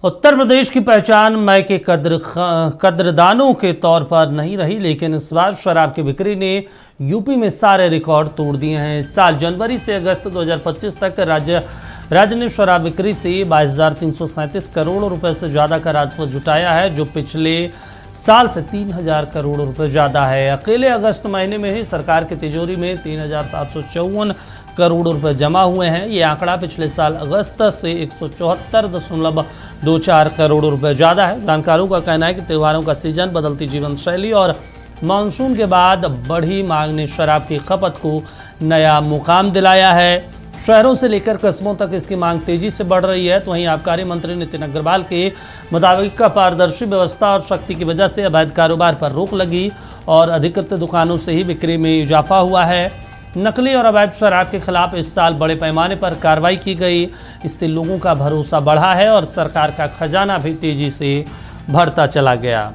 उत्तर प्रदेश की पहचान मय के कद्रदानों के तौर पर नहीं रही, लेकिन इस बार शराब की बिक्री ने यूपी में सारे रिकॉर्ड तोड़ दिए हैं। इस साल जनवरी से अगस्त 2025 तक राज्य ने शराब बिक्री से 22,337 करोड़ रुपए से ज़्यादा का राजस्व जुटाया है, जो पिछले साल से 3,000 करोड़ रुपए ज़्यादा है। अकेले अगस्त महीने में ही सरकार की तिजोरी में 3,754 करोड़ रुपए जमा हुए हैं। ये आंकड़ा पिछले साल अगस्त से 174.24 करोड़ रुपए ज़्यादा है। जानकारों का कहना है कि त्योहारों का सीजन, बदलती जीवन शैली और मानसून के बाद बढ़ी मांग ने शराब की खपत को नया मुकाम दिलाया है। शहरों से लेकर कस्बों तक इसकी मांग तेजी से बढ़ रही है। तो वहीं आबकारी मंत्री नितिन अग्रवाल के मुताबिक पारदर्शी व्यवस्था और शक्ति की वजह से अवैध कारोबार पर रोक लगी और अधिकृत दुकानों से ही बिक्री में इजाफा हुआ है। नकली और अवैध शराब के खिलाफ इस साल बड़े पैमाने पर कार्रवाई की गई। इससे लोगों का भरोसा बढ़ा है और सरकार का खजाना भी तेजी से बढ़ता चला गया।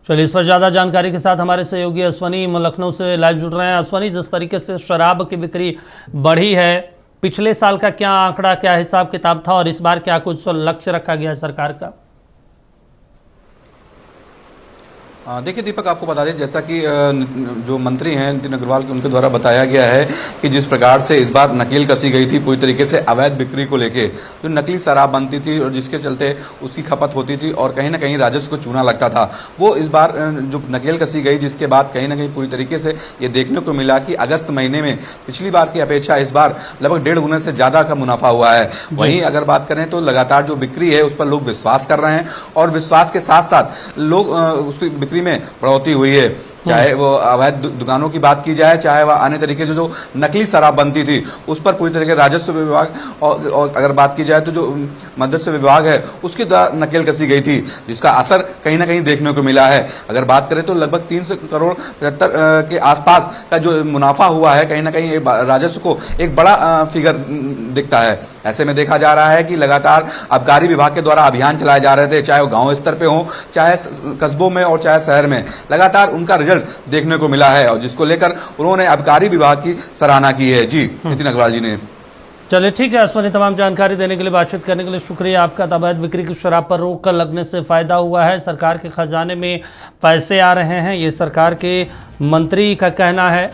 चलिए, इस पर ज़्यादा जानकारी के साथ हमारे सहयोगी अश्वनी लखनऊ से लाइव जुड़ रहे हैं। अश्वनी, जिस तरीके से शराब की बिक्री बढ़ी है, पिछले साल का क्या आंकड़ा, क्या हिसाब किताब था और इस बार क्या कुछ लक्ष्य रखा गया है सरकार का? देखिए दीपक, आपको बता दें, जैसा कि जो मंत्री हैं नितिन अग्रवाल के उनके द्वारा बताया गया है कि जिस प्रकार से इस बार नकेल कसी गई थी पूरी तरीके से अवैध बिक्री को लेके, जो नकली शराब बनती थी और जिसके चलते उसकी खपत होती थी और कहीं ना कहीं राजस्व को चूना लगता था, वो इस बार जो नकेल कसी गई, जिसके बाद कहीं ना कहीं पूरी तरीके से ये देखने को मिला कि अगस्त महीने में पिछली बार की अपेक्षा इस बार लगभग 1.5 गुना से ज्यादा का मुनाफा हुआ है। वहीं अगर बात करें तो लगातार जो बिक्री है उस पर लोग विश्वास कर रहे हैं और विश्वास के साथ साथ लोग उसकी बिक्री में बढ़ोतरी हुई है। चाहे वो अवैध दुकानों की बात की जाए, चाहे वह अन्य तरीके से जो नकली शराब बनती थी उस पर पूरी तरीके राजस्व विभाग और अगर बात की जाए तो जो मत्स्य विभाग है उसके द्वारा नकेल कसी गई थी, जिसका असर कहीं ना कहीं देखने को मिला है। अगर बात करें तो लगभग 300 करोड़ 75 के आसपास का जो मुनाफा हुआ है, कहीं ना कहीं राजस्व को एक बड़ा फिगर दिखता है। ऐसे में देखा जा रहा है कि लगातार आबकारी विभाग के द्वारा अभियान चलाए जा रहे थे, चाहे वो गांव स्तर पे हो, चाहे कस्बों में और चाहे शहर में, लगातार उनका रिजल्ट देखने को मिला है और जिसको लेकर उन्होंने आबकारी विभाग की सराहना की है। जी नितिन अग्रवाल जी ने। चलिए ठीक है अश्वनी, तमाम जानकारी देने के लिए, बातचीत करने के लिए शुक्रिया आपका। अवैध बिक्री की शराब पर रोक लगने से फायदा हुआ है, सरकार के खजाने में पैसे आ रहे हैं, ये सरकार के मंत्री का कहना है।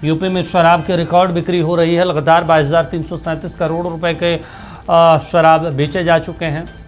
यूपी में शराब की रिकॉर्ड बिक्री हो रही है। लगातार 22,337 करोड़ रुपए के शराब बेचे जा चुके हैं।